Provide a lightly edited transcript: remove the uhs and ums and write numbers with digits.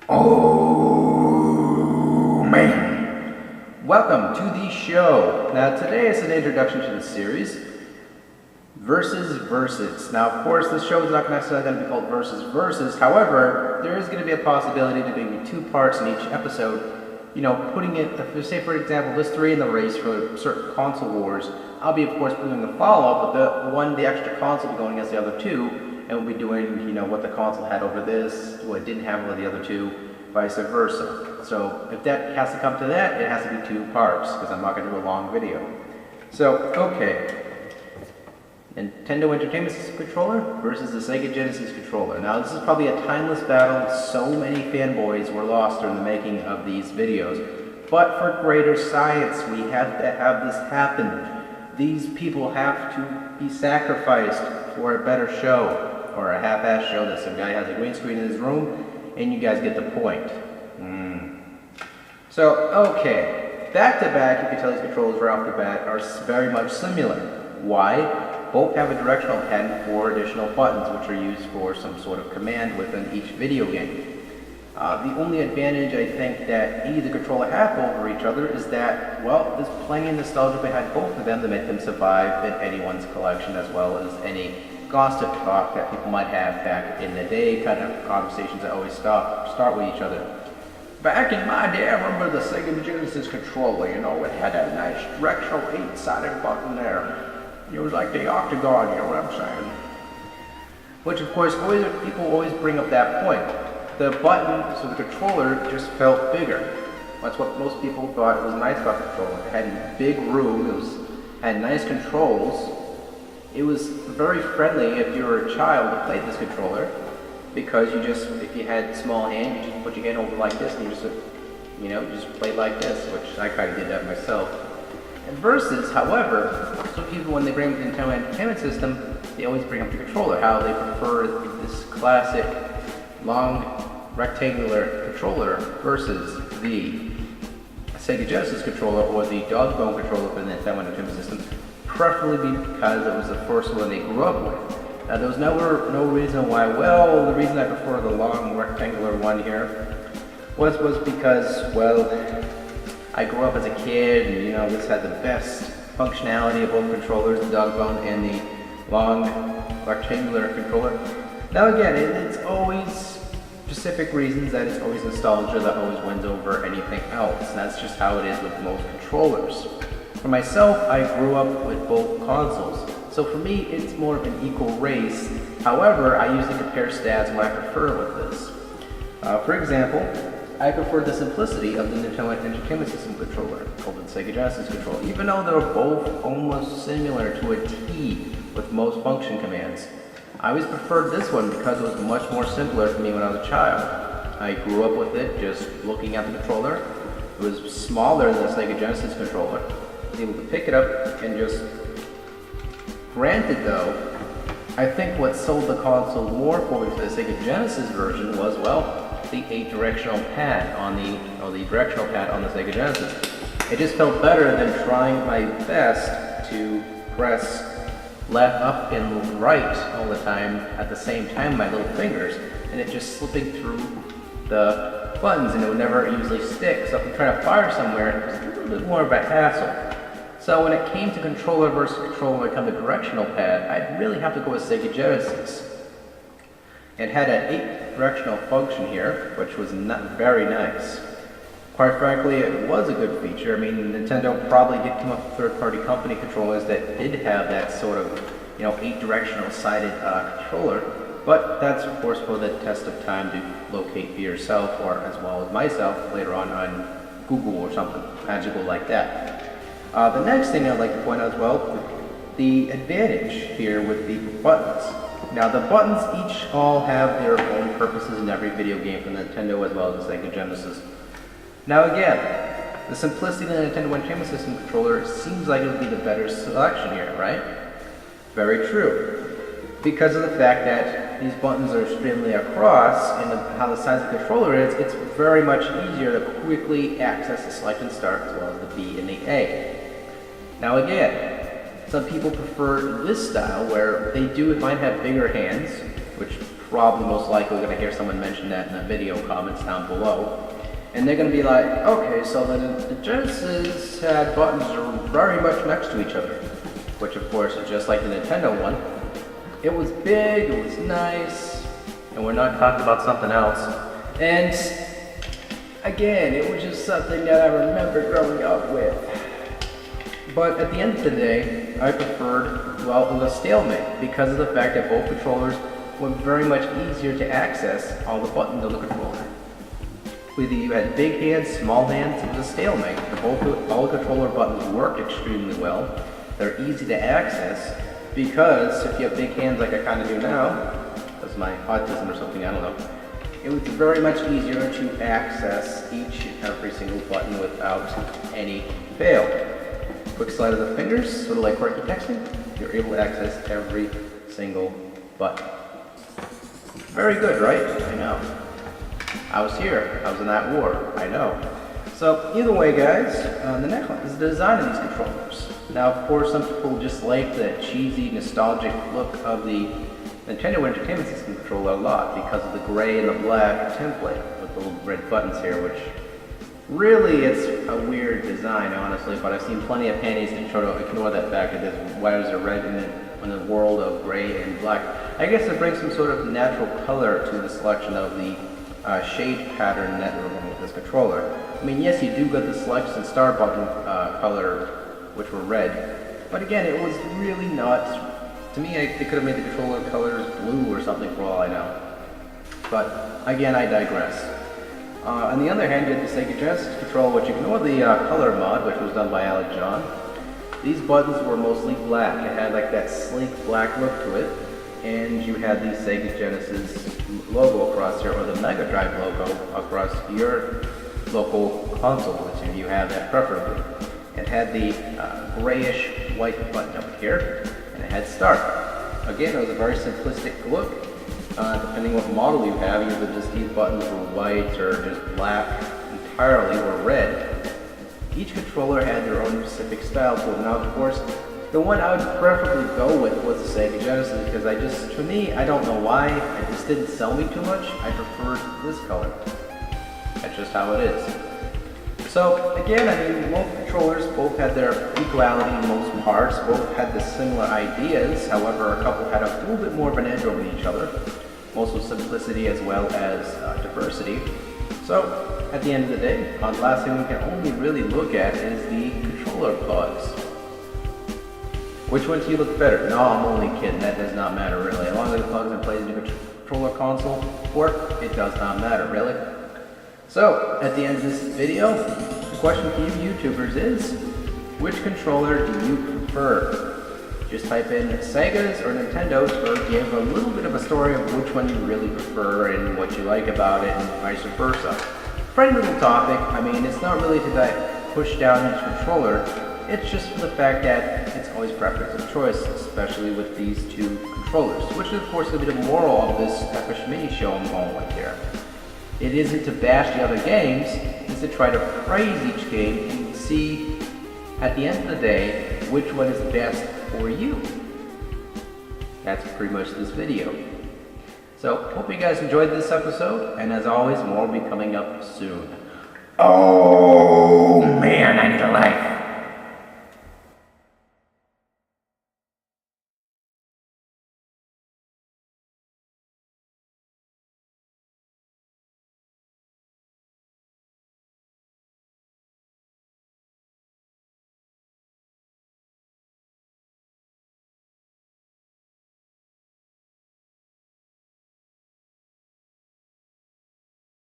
Oh man! Welcome to the show. Now today is an introduction to the series, Versus. Now of course this show is not necessarily going to be called Versus. However, there is going to be a possibility to maybe two parts in each episode. You know, putting it, say for example, there's 3 in the race for certain console wars. I'll be of course doing the follow-up, but the extra console will be going against the other 2. And we'll be doing, what the console had over this, what it didn't have over the other 2, vice versa. So if that has to come to that, it has to be 2 parts, because I'm not going to do a long video. So, okay. Nintendo Entertainment System controller versus the Sega Genesis controller. Now this is probably a timeless battle. So many fanboys were lost during the making of these videos. But for greater science, we have to have this happen. These people have to be sacrificed for a better show. Or a half-assed show that some guy has a green screen in his room, and you guys get the point. So, okay, back to back, you can tell these controllers right off the bat are very much similar. Why? Both have a directional pad and 4 additional buttons, which are used for some sort of command within each video game. The only advantage I think that either controller have over each other is that, well, there's plenty of nostalgia behind both of them to make them survive in anyone's collection, as well as any gossip talk that people might have back in the day, kind of conversations that always start with each other. Back in my day, I remember the Sega Genesis controller, it had that nice directional 8-sided button there. It was like the octagon, you know what I'm saying? Which of course, people always bring up that point. The button, so the controller just felt bigger. That's what most people thought was nice about the controller. It had big room, had nice controls. It was very friendly if you were a child to play this controller, because if you had small hand, you just put your hand over like this and you just play like this, which I kind of did that myself. And Versus, however, some people when they bring up the Nintendo Entertainment System, they always bring up the controller, how they prefer this classic long rectangular controller versus the Sega Genesis controller or the dog bone controller for the Nintendo Entertainment System. Preferably because it was the first one they grew up with. Now there was no reason why, the reason I prefer the long rectangular one here was because, I grew up as a kid and this had the best functionality of both controllers, the dog bone and the long rectangular controller. Now again, it's always specific reasons that it's always nostalgia that always wins over anything else. And that's just how it is with most controllers. For myself, I grew up with both consoles, so for me it's more of an equal race. However, I usually compare stats and what I prefer with this. For example, I prefer the simplicity of the Nintendo Entertainment System controller over the Sega Genesis controller, even though they're both almost similar to a T with most function commands. I always preferred this one because it was much more simpler for me when I was a child. I grew up with it just looking at the controller. It was smaller than the Sega Genesis controller. Able to pick it up and just, granted though, I think what sold the console more for me for the Sega Genesis version was, the 8-directional pad on the directional pad on the Sega Genesis. It just felt better than trying my best to press left, up, and right all the time at the same time with my little fingers, and it just slipping through the buttons, and it would never usually stick. So if I'm trying to fire somewhere, it was a little bit more of a hassle. So when it came to controller versus controller when it came to directional pad, I'd really have to go with Sega Genesis. It had an 8-directional function here, which was not very nice. Quite frankly, it was a good feature. I mean, Nintendo probably did come up with third-party company controllers that did have that sort of, 8-directional sided controller. But that's, of course, for the test of time to locate for yourself, or as well as myself later on Google or something magical like that. The next thing I'd like to point out as well, the advantage here with the buttons. Now the buttons all have their own purposes in every video game from Nintendo as well as the Sega Genesis. Now again, the simplicity of the Nintendo Entertainment System controller seems like it would be the better selection here, right? Very true. Because of the fact that these buttons are extremely across and how the size of the controller is, it's very much easier to quickly access the select and start as well as the B and the A. Now again, some people prefer this style where they might have bigger hands, which probably most likely going to hear someone mention that in the video comments down below. And they're going to be like, okay, so the Genesis had buttons very much next to each other. Which of course is just like the Nintendo one. It was big, it was nice, and we're not talking about something else. And again, it was just something that I remember growing up with. But at the end of the day, I preferred, well, it was a stalemate because of the fact that both controllers were very much easier to access all the buttons on the controller. Whether you had big hands, small hands, it was a stalemate. All the controller buttons worked extremely well. They're easy to access because if you have big hands like I kind of do now, that's my autism or something, I don't know. It was very much easier to access each and every single button without any fail. Quick slide of the fingers, sort of like quirky texting, you're able to access every single button. Very good, right? I know. I was here. I was in that war. I know. So either way, guys, the next one is the design of these controllers. Now, of course, some people just like the cheesy, nostalgic look of the Nintendo Entertainment System controller a lot because of the gray and the black template with the little red buttons here, which really it's a weird design, honestly. But I've seen plenty of panties that try to ignore that fact that there's wires are red in the world of gray and black. I guess it brings some sort of natural color to the selection of the shade pattern that we're going with this controller. I mean, yes, you do get the selection star button color, which were red, but again, it was really not, to me, they could have made the controller colors blue or something for all I know. But again, I digress. On the other hand, you had the Sega Genesis controller, which ignore the color mod, which was done by Alec John. These buttons were mostly black. It had like that sleek black look to it. And you had the Sega Genesis logo across here, or the Megadrive logo across your local console, which you have that preferably. It had the grayish white button up here, and it had start. Again, it was a very simplistic look. Depending what model you have, either just these buttons were white or just black entirely, or red. Each controller had their own specific style to it. Now, of course, the one I would preferably go with was the Sega Genesis because for me, I don't know why, it just didn't sell me too much. I preferred this color. That's just how it is. So again, I mean, both controllers both had their equality in most parts, both had the similar ideas. However, a couple had a little bit more of an edge over each other, most with simplicity as well as diversity. So at the end of the day, the last thing we can only really look at is the controller plugs. Which one do you look better? No, I'm only kidding. That does not matter really. As long as it plugs and plays into the controller console port, it does not matter really. So at the end of this video, the question for you YouTubers is, which controller do you prefer? Just type in Sega's or Nintendo's, or give a little bit of a story of which one you really prefer and what you like about it, and vice versa. Friendly little topic. I mean, it's not really to push down each controller. It's just for the fact that it's always preference of choice, especially with these two controllers, which is of course going to be the moral of this epic mini show I'm going with here. It isn't to bash the other games, it's to try to praise each game and see, at the end of the day, which one is best for you. That's pretty much this video. So, hope you guys enjoyed this episode, and as always, more will be coming up soon. Oh man, I need a life.